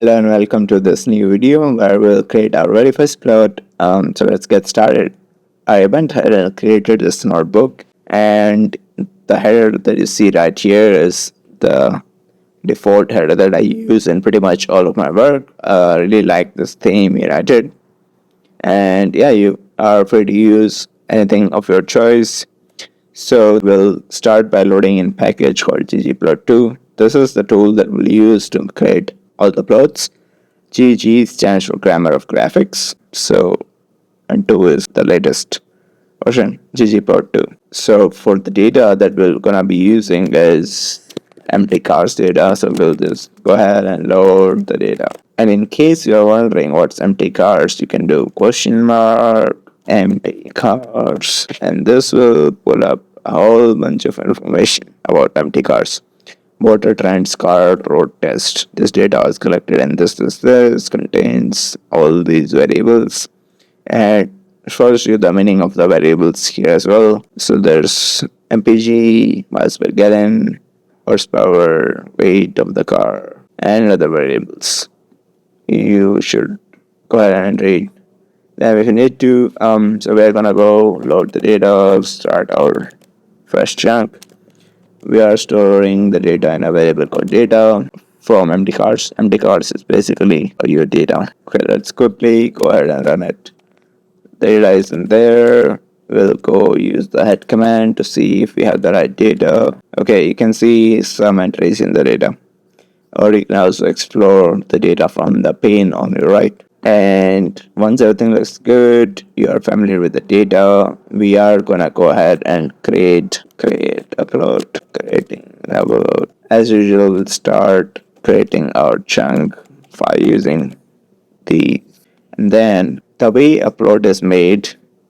Hello and welcome to this new video where we'll create our very first plot. So let's get started. I went ahead and created this notebook, and the header that you see right here is the default header that I use in pretty much all of my work. I really like this theme here I did. And yeah, you are free to use anything of your choice. So we'll start by loading in package called ggplot2. This is the tool that we'll use to create all the plots. GG stands for Grammar of Graphics. So, and 2 is the latest version, ggplot2. So, for the data that we're gonna be using is empty cars data. So, we'll just go ahead and load the data. And in case you're wondering what's empty cars, you can do question mark empty cars, and this will pull up a whole bunch of information about empty cars. Water trends, car road test. This data is collected and this contains all these variables, and it shows you the meaning of the variables here as well. So there's mpg, miles per gallon, horsepower, weight of the car, and other variables. You should go ahead and read them if you need to. So we're gonna go load the data, start our first chunk. We are storing the data in a variable called data from empty cars. Empty cars is basically your data. Okay, let's quickly go ahead and run it. The data is in there. We'll go use the head command to see if we have the right data. Okay, you can see some entries in the data. Or you can also explore the data from the pane on your right. And once everything looks good, you are familiar with the data, we are gonna go ahead and create upload, creating upload. As usual, we'll start creating our chunk by using the, and then the way upload is made,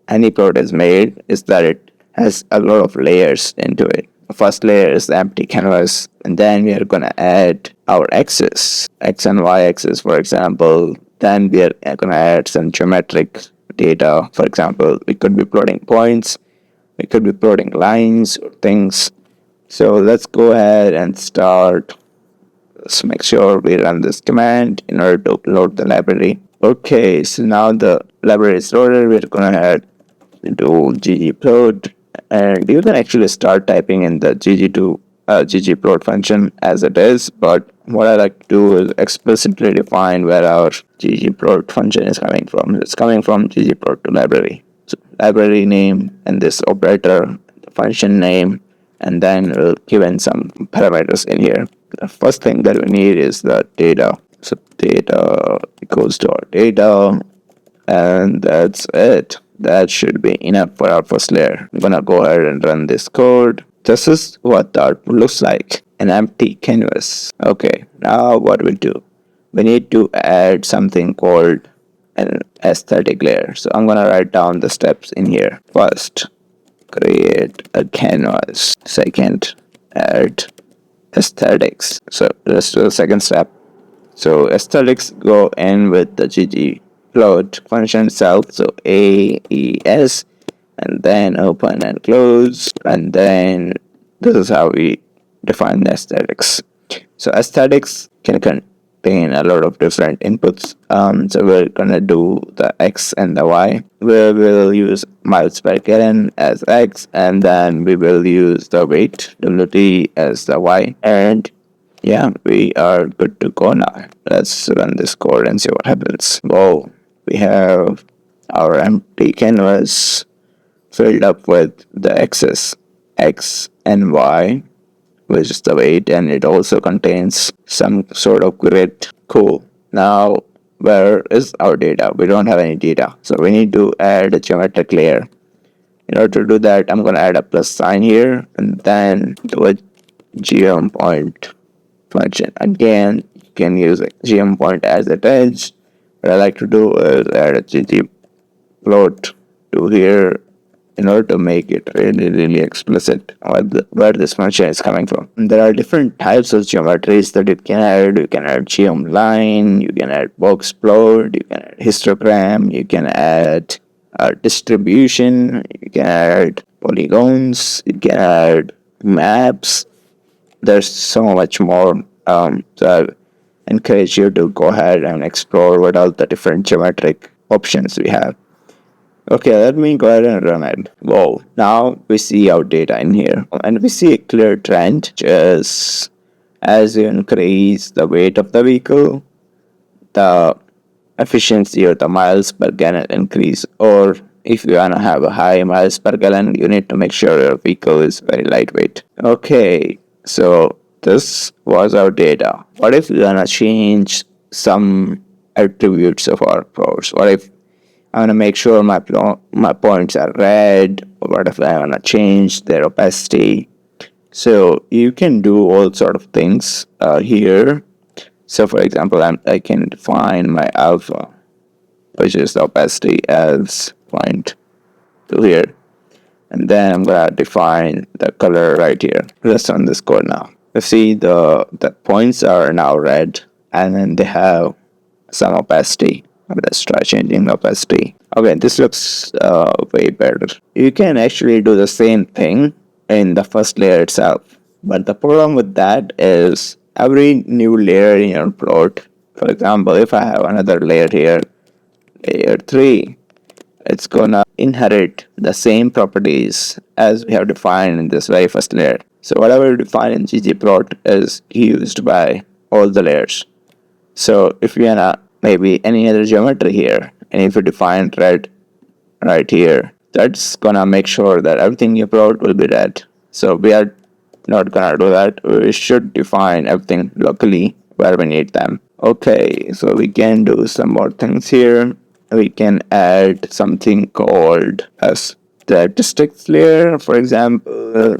any upload is made, is that it has a lot of layers into it. The first layer is the empty canvas, and then we are gonna add our axis, x and y axis, for example. Then we are gonna add some geometric data. For example, we could be plotting points, we could be plotting lines or things. So let's go ahead and start. Let's make sure we run this command in order to load the library. Okay, so now the library is loaded. We're gonna add do ggplot, and you can actually start typing in the ggplot function as it is, but what I like to do is explicitly define where our ggplot function is coming from. It's coming from ggplot2 library. So library name and this operator, the function name, and then we'll give in some parameters in here. The first thing that we need is the data. So data equals to our data, and that's it. That should be enough for our first layer. I'm gonna go ahead and run this code. This is what the output looks like, an empty canvas. Okay, now what we do, we need to add something called an aesthetic layer. So I'm gonna write down the steps in here. First, create a canvas. Second, add aesthetics. So let's do the second step. So aesthetics go in with the ggplot function itself. So AES, and then open and close, and then this is how we define the aesthetics. So aesthetics can contain a lot of different inputs. So we're gonna do the X and the Y. We will use miles per gallon as X, and then we will use the weight WT as the Y, and yeah, we are good to go now. Let's run this code and see what happens. Whoa, we have our empty canvas filled up with the axis X and Y, which is the weight, and it also contains some sort of grid. Cool. Now, where is our data? We don't have any data, so we need to add a geometric layer. In order to do that, I'm gonna add a plus sign here, and then do a geom point function. Again, you can use a geom point as it is. What I like to do is add a ggplot to here in order to make it really explicit where this function is coming from. And there are different types of geometries that you can add. You can add geom line, you can add box plot, you can add histogram, you can add distribution, you can add polygons, you can add maps. There's so much more. So encourage you to go ahead and explore what all the different geometric options we have. Okay, let me go ahead and run it. Whoa, now we see our data in here. And we see a clear trend. Just as you increase the weight of the vehicle, the efficiency or the miles per gallon increase. Or if you want to have a high miles per gallon, you need to make sure your vehicle is very lightweight. Okay, so this was our data. What if we want to change some attributes of our plots? What if I want to make sure my points are red? Or what if I want to change their opacity? So you can do all sort of things here. So for example, I can define my alpha, which is the opacity, as 0.2 here. And then I'm gonna define the color right here. Let's run this code now. You see the points are now red, and then they have some opacity. Let's try changing the opacity. Okay, this looks way better. You can actually do the same thing in the first layer itself, but the problem with that is every new layer in your plot, for example, if I have another layer here, layer 3, it's gonna inherit the same properties as we have defined in this very first layer. So whatever you define in ggplot is used by all the layers. So if you wanna maybe any other geometry here, and if you define red right here, that's gonna make sure that everything you plot will be red. So we are not gonna do that. We should define everything locally where we need them. Okay, so we can do some more things here. We can add something called as statistics layer. For example,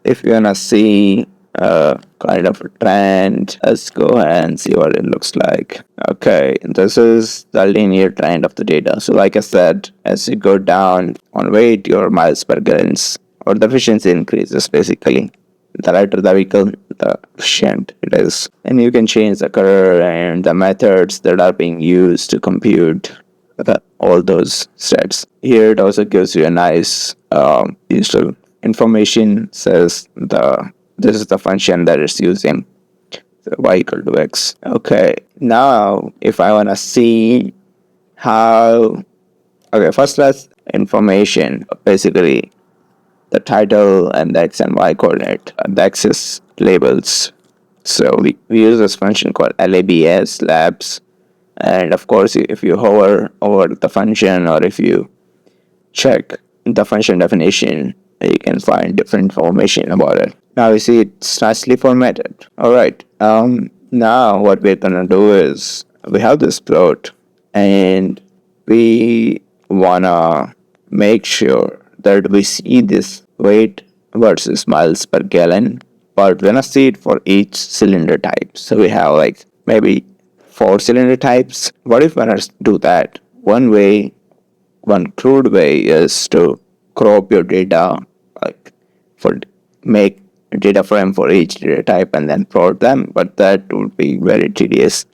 if you wanna see kind of a trend, let's go and see what it looks like. Okay, this is the linear trend of the data. So like I said, as you go down on weight, your miles per gallons or the efficiency increases basically. The lighter the vehicle, the efficient it is. And you can change the color and the methods that are being used to compute all those stats. Here it also gives you a nice useful information. Says this is the function that it's using. So y equal to x. Okay, now if I want to see how, okay, first let's information, basically the title and the x and y coordinate, the axis labels. So we use this function called labs, and of course if you hover over the function or if you check the function definition, you can find different information about it. Now you see it's nicely formatted. Alright, now what we're gonna do is we have this plot and we wanna make sure that we see this weight versus miles per gallon, but we're gonna see it for each cylinder type. So we have like maybe 4 cylinder types. What if we wanna do that? One crude way is to crop your data, like for make data frame for each data type and then plot them, but that would be very tedious.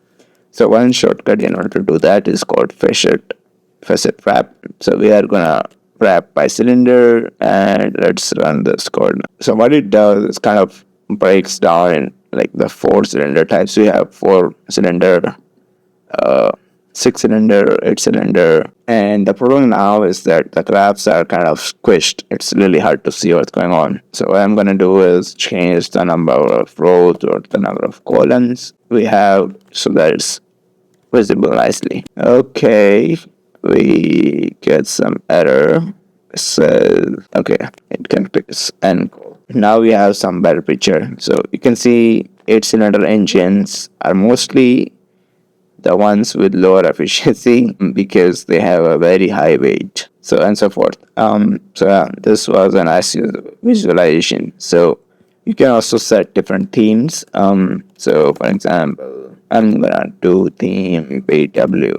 So one shortcut in order to do that is called facet wrap. So we are gonna wrap by cylinder, and let's run this code. So what it does is kind of breaks down in like the 4 cylinder types. We have 4 cylinder, 6 cylinder, 8 cylinder, and the problem now is that the graphs are kind of squished. It's really hard to see what's going on. So what I'm gonna do is change the number of rows or the number of columns we have so that it's visible nicely. Okay, we get some error. It says okay, it can fix and now we have some better picture. So you can see 8 cylinder engines are mostly the ones with lower efficiency because they have a very high weight, so and so forth. So yeah, this was a nice visualization. So you can also set different themes. So for example, I'm gonna do theme BW.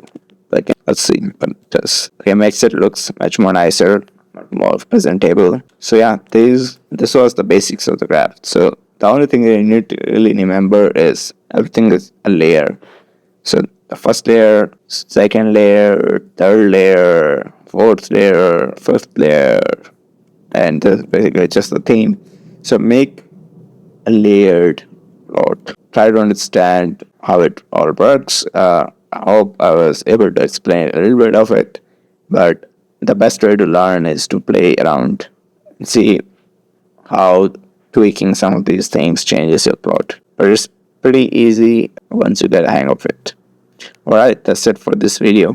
Like let's see, but this okay makes it looks much more nicer, more presentable. So yeah, this was the basics of the graph. So the only thing that you need to really remember is everything is a layer. So the first layer, second layer, third layer, fourth layer, fifth layer, and this is basically just the theme. So make a layered plot. Try to understand how it all works. I hope I was able to explain a little bit of it, but the best way to learn is to play around and see how tweaking some of these things changes your plot. But it's pretty easy once you get a hang of it. Alright, that's it for this video.